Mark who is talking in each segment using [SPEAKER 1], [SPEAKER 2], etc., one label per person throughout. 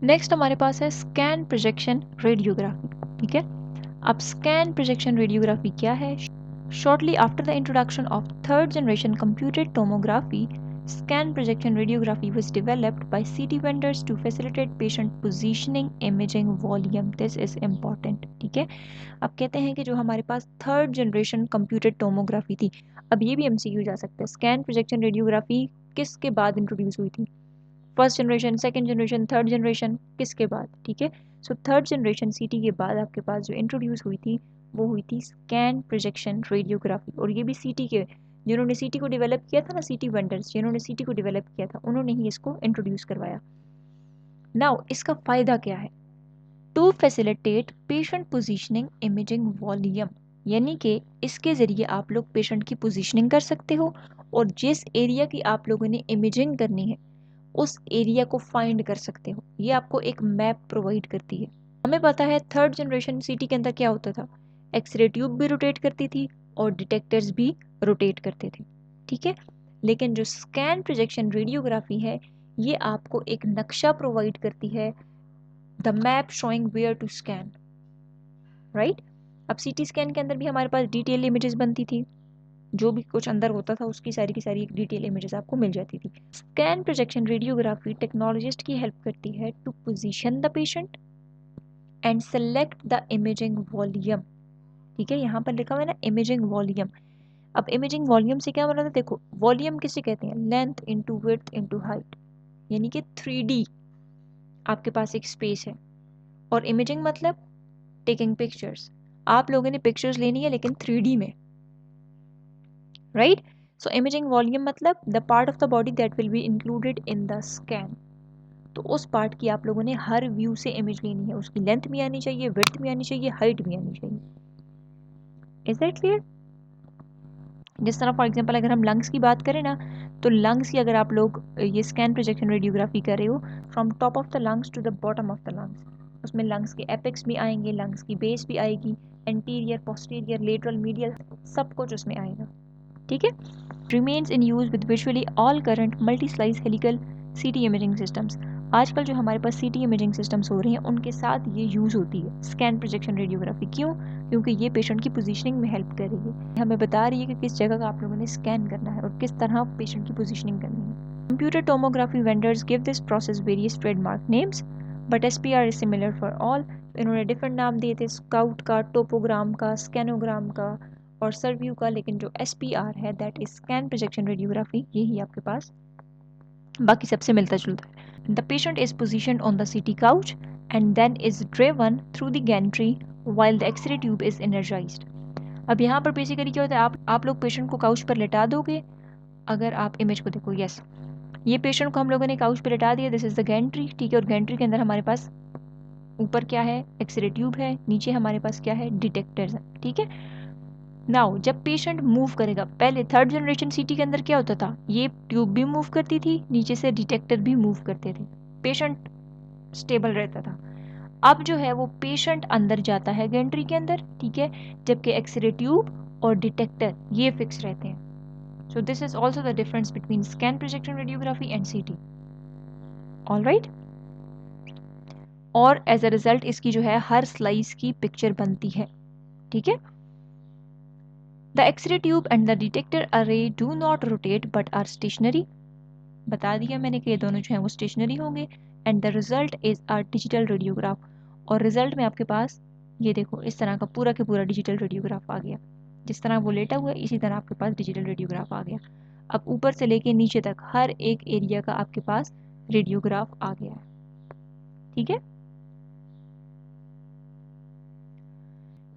[SPEAKER 1] Next हमारे पास है scan projection radiography. ठीक है, अब स्कैन प्रोजेक्शन रेडियोग्राफी क्या है? Shortly after the introduction of third generation computed tomography, scan projection radiography was developed by CT vendors to facilitate patient positioning, imaging, volume. This is important. ठीक है, अब कहते हैं कि जो हमारे पास थर्ड जनरेशन कंप्यूटेड टोमोग्राफी थी, अब ये भी MCQ जा सकता है, स्कैन प्रोजेक्शन रेडियोग्राफी किसके बाद इंट्रोड्यूस हुई थी? First generation, second generation, third generation, किसके बाद? ठीक है, सो थर्ड जनरेशन CT के बाद आपके पास जो इंट्रोड्यूस हुई थी वो हुई थी स्कैन प्रोजेक्शन रेडियोग्राफी। और ये भी CT के, जिन्होंने CT को डेवलप किया था ना, CT वेंडर्स जिन्होंने CT को डेवलप किया था, उन्होंने ही इसको इंट्रोड्यूस करवाया। नाउ इसका फायदा क्या है? To facilitate patient positioning, imaging, volume, यानी कि इसके ज़रिए आप लोग पेशेंट की पोजीशनिंग कर सकते हो और जिस एरिया की आप लोगों ने इमेजिंग करनी है उस एरिया को फाइंड कर सकते हो। ये आपको एक मैप प्रोवाइड करती है। हमें पता है थर्ड जनरेशन CT के अंदर क्या होता था, एक्सरे ट्यूब भी रोटेट करती थी और डिटेक्टर्स भी रोटेट करते थे। ठीक है, लेकिन जो स्कैन प्रोजेक्शन रेडियोग्राफी है ये आपको एक नक्शा प्रोवाइड करती है, the map showing where to scan, right. अब CT स्कैन के अंदर भी हमारे पास डिटेल इमेजेस बनती थी, जो भी कुछ अंदर होता था उसकी सारी की सारी एक डिटेल इमेजेस आपको मिल जाती थी। स्कैन प्रोजेक्शन रेडियोग्राफी टेक्नोलॉजिस्ट की हेल्प करती है to position the patient and select the imaging volume. ठीक है, यहाँ पर लिखा हुआ है ना इमेजिंग वॉल्यूम। अब इमेजिंग वॉल्यूम से क्या मतलब है? देखो, वॉल्यूम किसे कहते हैं? Length into width into height, यानी कि 3D आपके पास एक स्पेस है। और इमेजिंग मतलब टेकिंग पिक्चर्स, आप लोगों ने पिक्चर्स लेनी है लेकिन 3D में, राइट। सो इमेजिंग वॉल्यूम मतलब the part of the body that will be included in the scan. तो उस पार्ट की आप लोगों ने हर व्यू से इमेज लेनी है, उसकी लेंथ भी आनी चाहिए, विड्थ भी आनी चाहिए, हाइट भी आनी चाहिए। Is that clear? जिस तरह फॉर एग्जांपल अगर हम लंग्स की बात करें ना, तो लंग्स की अगर आप लोग ये स्कैन प्रोजेक्शन रेडियोग्राफी कर रहे हो, from top of the lungs to the bottom of the lungs, उसमें लंग्स के एपेक्स भी आएंगे, लंग्स की बेस भी आएगी, एंटीरियर, पोस्टीरियर, लेटरल, मीडियल, सब कुछ उसमें आएगा। ठीक है, remains in use with virtually all current multi-slice helical CT imaging systems। आजकल जो हमारे पास CT इमेजिंग सिस्टम्स हो रहे हैं उनके साथ ये यूज़ होती है स्कैन प्रोजेक्शन रेडियोग्राफी। क्यों? क्योंकि ये पेशेंट की पोजीशनिंग में हेल्प कर रही है, हमें बता रही है कि किस जगह का आप लोगों ने स्कैन करना है और किस तरह पेशेंट की पोजीशनिंग करनी है। Computer tomography vendors give this process various trademark names but SPR is similar for all. इन्होंने डिफरेंट नाम दिए थे, स्काउट का, टोपोग्राम का, स्कैनोग्राम का और सर्व्यू का, लेकिन जो SPR है that is scan projection radiography, यही आपके पास बाकी सबसे मिलता जुलता है। The patient is position on the CT couch and then is driven through the gantry while the X-ray tube is energized। अब यहाँ पर बेसिकली क्या होता है, आप लोग पेशेंट को काउच पर लेटा दोगे। अगर आप इमेज को देखो, यस, ये पेशेंट को हम लोगों ने काउच पर लेटा दिया, दिस इज द गैंट्री। ठीक है, और गैंट्री के अंदर हमारे पास ऊपर क्या है? एक्सरे ट्यूब है, नीचे हमारे पास क्या है? डिटेक्टर्स है। ठीक है, नाउ जब पेशेंट मूव करेगा, पहले थर्ड जनरेशन CT के अंदर क्या होता था, ये ट्यूब भी मूव करती थी, नीचे से डिटेक्टर भी मूव करते थे, पेशेंट स्टेबल रहता था। अब जो है वो पेशेंट अंदर जाता है गैंट्री के अंदर, ठीक है, जबकि एक्सरे ट्यूब और डिटेक्टर ये फिक्स रहते हैं। सो this is also the difference between scan projection radiography and CT। Alright, और एज अ रिजल्ट इसकी जो है हर स्लाइस की पिक्चर बनती है। ठीक है, the X ray tube and the detector are do not rotate but are stationary. बता दिया मैंने कि ये दोनों जो हैं वो स्टेशनरी होंगे। And the result is a digital radiograph. और रिजल्ट में आपके पास ये देखो इस तरह का पूरा के पूरा डिजिटल रेडियोग्राफ आ गया। जिस तरह वो लेटा हुआ है इसी तरह आपके पास डिजिटल रेडियोग्राफ आ गया। अब ऊपर से लेके नीचे तक हर एक एरिया का आपके पास रेडियोग्राफ आ गया है। ठीक है,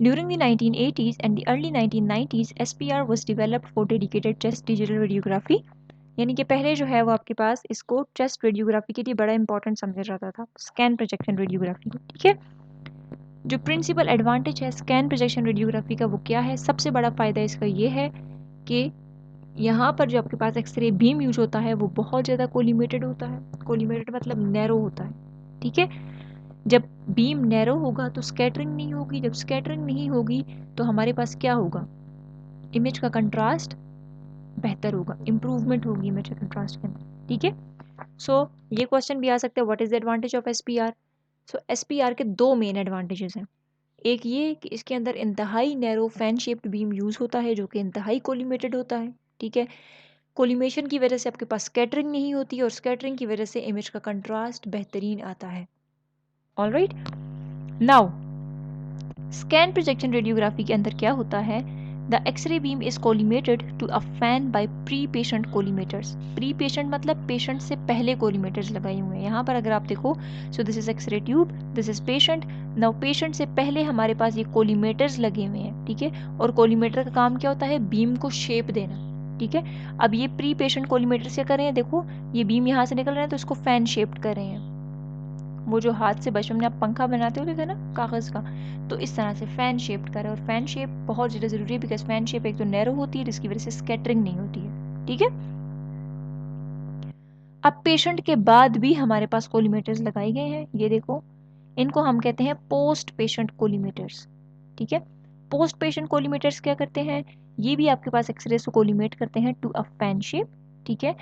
[SPEAKER 1] During the 1980s and the early 1990s, SPR was developed for dedicated chest digital radiography। यानी कि पहले जो है वो आपके पास इसको चेस्ट रेडियोग्राफी के लिए बड़ा इंपॉर्टेंट समझा जाता था, स्कैन प्रोजेक्शन रेडियोग्राफी। ठीक है, जो प्रिंसिपल एडवांटेज है स्कैन प्रोजेक्शन रेडियोग्राफी का वो क्या है? सबसे बड़ा फायदा इसका ये है कि यहाँ पर जो आपके पास एक्सरे बीम यूज होता है वो बहुत ज़्यादा कोलिमेटेड होता है। कोलिमेटेड मतलब नैरो होता है। ठीक है, जब बीम नैरो होगा तो स्कैटरिंग नहीं होगी, जब स्कैटरिंग नहीं होगी तो हमारे पास क्या होगा? इमेज का कंट्रास्ट बेहतर होगा, इंप्रूवमेंट होगी इमेज के कंट्रास्ट के अंदर। ठीक है, सो ये क्वेश्चन भी आ सकता है, what is the advantage of SPR? So SPR के दो मेन एडवांटेजेस हैं। एक ये कि इसके अंदर इंतहाई narrow fan shaped beam use होता है जो कि इंतहाई कोलिमेटेड होता है, ठीक है। कोलिमेशन की वजह से आपके पास स्कैटरिंग नहीं होती और स्कैटरिंग की वजह से इमेज का कंट्रास्ट बेहतरीन आता है। Alright, now scan projection radiography के अंदर क्या होता है? The X ray beam is collimated to a fan by pre patient collimators. Pre patient मतलब पेशेंट से पहले कोलिमेटर्स लगाए हुए हैं। यहाँ पर अगर आप देखो, so this is x-ray tube, this is patient. Now patient से पहले हमारे पास ये कोलिमेटर्स लगे हुए हैं, ठीक है। और कोलिमेटर का काम क्या होता है? बीम को शेप देना, ठीक है। अब ये प्री पेशेंट कोलिमेटर्स क्या कर रहे हैं? देखो, ये बीम यहाँ से निकल रहे हैं तो इसको फैन शेप्ड कर रहे हैं। वो जो हाथ से बचपन में आप पंखा बनाते होते थे ना कागज़ का, तो इस तरह से फैन शेप्ड करे। और फैन शेप बहुत ज़्यादा ज़रूरी है, बिकॉज फैन शेप एक तो नैरो होती है जिसकी वजह से स्कैटरिंग नहीं होती है, ठीक है। अब पेशेंट के बाद भी हमारे पास कोलिमेटर्स लगाए गए हैं, ये देखो, इनको हम कहते हैं पोस्ट पेशेंट कोलिमेटर्स, ठीक है। पोस्ट पेशेंट कोलिमेटर्स क्या करते हैं? ये भी आपके पास एक्सरे को कोलिमेट करते हैं टू अ फैन शेप, ठीक है,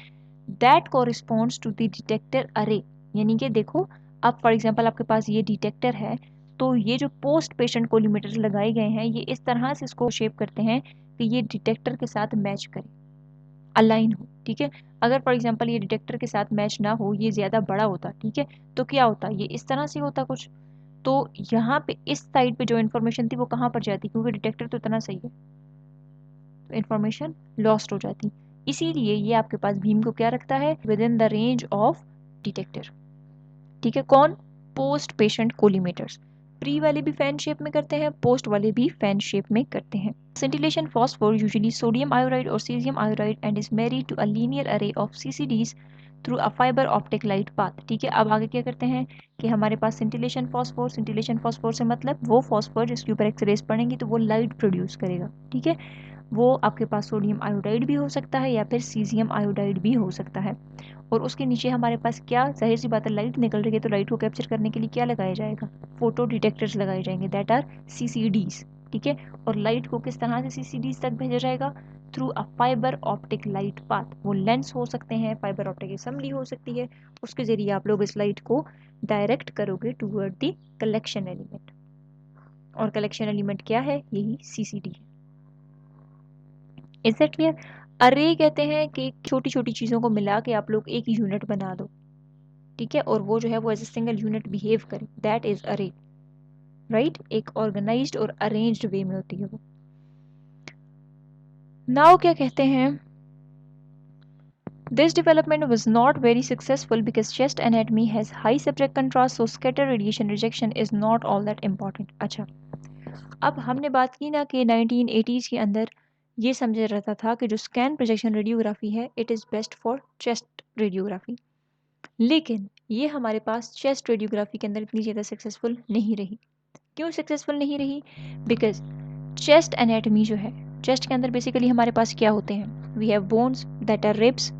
[SPEAKER 1] दैट कॉरिस्पॉन्ड्स टू द डिटेक्टर अरे। यानी कि देखो, अब फॉर एग्जांपल आपके पास ये डिटेक्टर है, तो ये जो पोस्ट पेशेंट कोलिमेटर्स लगाए गए हैं ये इस तरह से इसको शेप करते हैं कि ये डिटेक्टर के साथ मैच करे, अलाइन हो, ठीक है। अगर फॉर एग्जांपल ये डिटेक्टर के साथ मैच ना हो, ये ज़्यादा बड़ा होता, ठीक है, तो क्या होता? ये इस तरह से होता कुछ, तो यहाँ पे इस साइड पे जो इन्फॉर्मेशन थी वो कहाँ पर जाती? क्योंकि डिटेक्टर तो इतना सही है, तो इन्फॉर्मेशन लॉस्ट हो जाती। इसीलिए ये आपके पास बीम को क्या रखता है? With in the range of detector, ठीक है। कौन? Post patient collimators. प्री वाले भी फैन शेप में करते हैं, पोस्ट वाले भी फैन शेप में करते हैं। Scintillation phosphor usually sodium iodide or cesium iodide and is married to a linear array of CCDs through a fibre optic light path, ठीक है। अब आगे क्या करते हैं कि हमारे पास सिंटिलेशन फॉस्फोर, सिंटिलेशन फॉस्फोर से मतलब वो फॉस्फोर जिसके ऊपर एक्सरेज पड़ेंगी तो वो लाइट प्रोड्यूस करेगा, ठीक है। वो आपके पास सोडियम आयोडाइड भी हो सकता है या फिर सीजियम आयोडाइड भी हो सकता है। और उसके नीचे हमारे पास क्या, जाहिर सी बात है, लाइट निकल रही है तो लाइट को कैप्चर करने के लिए क्या लगाया जाएगा? फोटो डिटेक्टर्स लगाए जाएंगे, दैट आर CCDs, ठीक है। और लाइट को किस तरह से CCDs तक भेजा जाएगा? Through a fibre optic light path. वो लेंस हो सकते हैं, फाइबर ऑप्टिक असेंबली हो सकती है, उसके जरिए आप लोग इस लाइट को डायरेक्ट करोगे टूवर्ड द कलेक्शन एलिमेंट। और कलेक्शन एलिमेंट क्या है? यही CCD है। Is that clear? अरे कहते हैं कि छोटी छोटी चीज़ों को मिला के आप लोग एक यूनिट बना दो, ठीक है, और वो जो है वो as a single unit behave करे, दैट इज अरे, राइट। एक ऑर्गेनाइज्ड और अरेंज्ड वे में होती है वो। नाउ क्या कहते हैं? This development was not very successful because chest anatomy has high subject contrast, so scatter radiation rejection is not all that important. अच्छा, अब हमने बात की ना कि 1980s के अंदर ये समझा जाता था कि जो स्कैन प्रोजेक्शन रेडियोग्राफी है it is best for chest radiography, लेकिन ये हमारे पास चेस्ट रेडियोग्राफी के अंदर इतनी ज़्यादा सक्सेसफुल नहीं रही। क्यों सक्सेसफुल नहीं रही? बिकॉज चेस्ट एनाटमी जो है, चेस्ट के अंदर बेसिकली हमारे पास क्या होते हैं? We have bones that are ribs,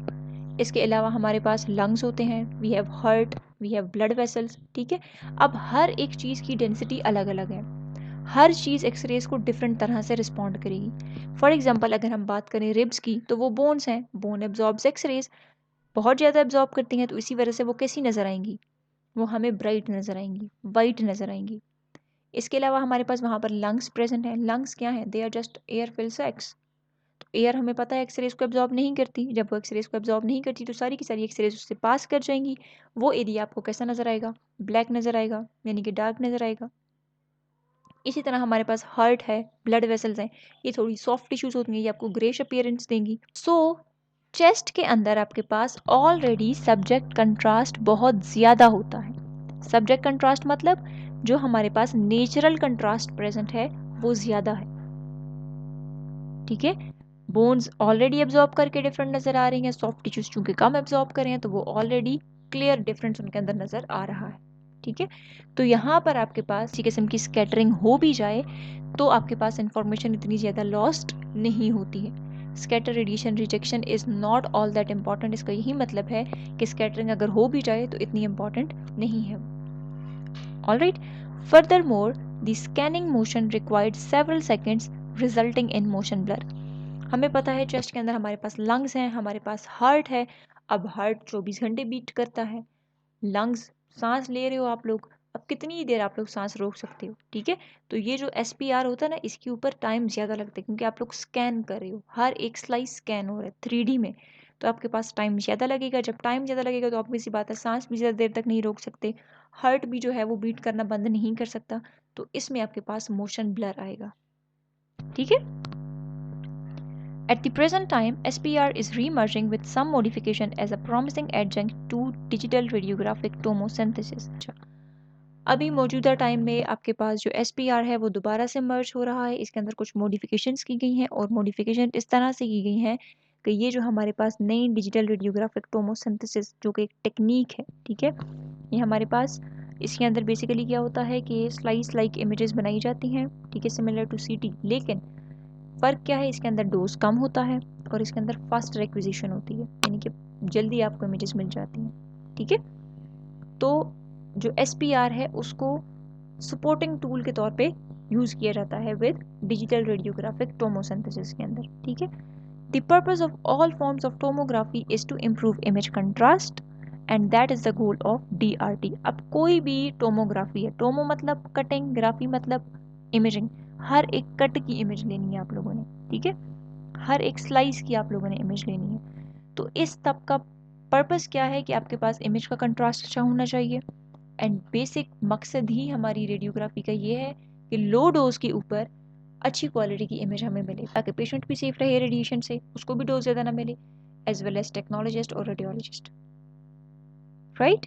[SPEAKER 1] इसके अलावा हमारे पास लंग्स होते हैं, we have heart, we have blood vessels, ठीक है। अब हर एक चीज़ की डेंसिटी अलग अलग है, हर चीज़ एक्सरेज को डिफरेंट तरह से रिस्पॉन्ड करेगी। फॉर एग्जाम्पल अगर हम बात करें रिब्स की, तो वो बोन्स हैं, बोन एब्जॉर्ब्स एक्सरेज, बहुत ज़्यादा एब्जॉर्ब करती हैं, तो इसी वजह से वो कैसी नज़र आएंगी? वो हमें ब्राइट नज़र आएंगी, वाइट नज़र आएंगी। इसके अलावा हमारे पास वहाँ पर लंग्स प्रेजेंट हैं। लंग्स क्या हैं? They are just air fill sacs. तो एयर हमें पता है एक्सरेज को एब्जॉर्ब नहीं करती, जब वो एक्सरेज को एब्जॉर्ब नहीं करती तो सारी की सारी एक्सरेज उससे पास कर जाएंगी। वो एरिया आपको कैसा नज़र आएगा? ब्लैक नज़र आएगा, यानी कि डार्क नज़र आएगा। इसी तरह हमारे पास हार्ट है, ब्लड वेसल्स हैं, ये थोड़ी सॉफ्ट टिश्यूज होती हैं, ये आपको ग्रेश अपीयरेंस देंगी। सो चेस्ट के अंदर आपके पास ऑलरेडी सब्जेक्ट कंट्रास्ट बहुत ज़्यादा होता है। सब्जेक्ट कंट्रास्ट मतलब जो हमारे पास नेचुरल कंट्रास्ट प्रेजेंट है वो ज़्यादा है, ठीक है। बोन्स ऑलरेडी एब्जॉर्ब करके डिफरेंट नज़र आ रही हैं, सॉफ्ट टिश्यूज चूंकि कम एब्जॉर्ब करें हैं तो वो ऑलरेडी क्लियर डिफरेंस उनके अंदर नज़र आ रहा है, ठीक है। तो यहाँ पर आपके पास किसी किस्म की स्कैटरिंग हो भी जाए तो आपके पास इंफॉर्मेशन इतनी ज़्यादा लॉस्ट नहीं होती है। Scatter radiation rejection is not all that important. इसका यही मतलब है कि स्कैटरिंग अगर हो भी जाए तो इतनी इम्पॉर्टेंट नहीं है। Alright, furthermore the scanning motion required several seconds resulting in motion blur. हमें पता है चेस्ट के अंदर हमारे पास लंग्स हैं, हमारे पास हार्ट है। अब हार्ट 24 घंटे बीट करता है, लंग्स, सांस ले रहे हो आप लोग, अब कितनी देर आप लोग सांस रोक सकते हो, ठीक है। तो ये जो SPR होता है ना, इसके ऊपर टाइम ज़्यादा लगता है क्योंकि आप लोग स्कैन कर रहे हो, हर एक स्लाइस स्कैन हो रहा है 3D में, तो आपके पास टाइम ज़्यादा लगेगा। जब टाइम ज़्यादा लगेगा तो ऑब्वियस सी बात है सांस भी ज़्यादा देर तक नहीं रोक सकते, हार्ट भी जो है वो बीट करना बंद नहीं कर सकता, तो इसमें आपके पास मोशन ब्लर आएगा, ठीक है। At the present time, SPR is re-emerging with some modification as a promising adjunct to digital radiographic tomosynthesis. अभी मौजूदा टाइम में आपके पास जो SPR है वो दोबारा से मर्ज हो रहा है, इसके अंदर कुछ मॉडिफिकेशंस की गई हैं और मॉडिफिकेशन इस तरह से की गई हैं कि ये जो हमारे पास नई डिजिटल रेडियोग्राफिक टोमोसिंथेसिस जो कि एक टेक्निक है, ठीक है, ये हमारे पास इसके अंदर बेसिकली क्या होता है कि स्लाइस लाइक इमेजेस बनाई जाती हैं, ठीक है, सिमिलर टू CT, लेकिन फ़र्क क्या है, इसके अंदर डोज कम होता है और इसके अंदर फास्ट रिक्विजिशन होती है, यानी कि जल्दी आपको इमेजेस मिल जाती हैं, ठीक है। तो जो SPR है उसको सपोर्टिंग टूल के तौर पे यूज़ किया जाता है विद डिजिटल रेडियोग्राफिक टोमोसिंथेसिस के अंदर, ठीक है। The purpose of all forms of tomography is to improve image contrast and that is the goal of DRT। अब कोई भी टोमोग्राफी है, टोमो मतलब कटिंग, ग्राफी मतलब इमेजिंग, हर एक कट की इमेज लेनी है आप लोगों ने, ठीक है, हर एक स्लाइस की आप लोगों ने इमेज लेनी है। तो इस तब का पर्पस क्या है कि आपके पास इमेज का कंट्रास्ट अच्छा होना चाहिए एंड बेसिक मकसद ही हमारी रेडियोग्राफी का ये है कि लो डोज के ऊपर अच्छी क्वालिटी की इमेज हमें मिले ताकि पेशेंट भी सेफ रहे रेडिएशन से, उसको भी डोज ज़्यादा ना मिले, एज वेल एज टेक्नोलॉजिस्ट और रेडियोलॉजिस्ट, राइट।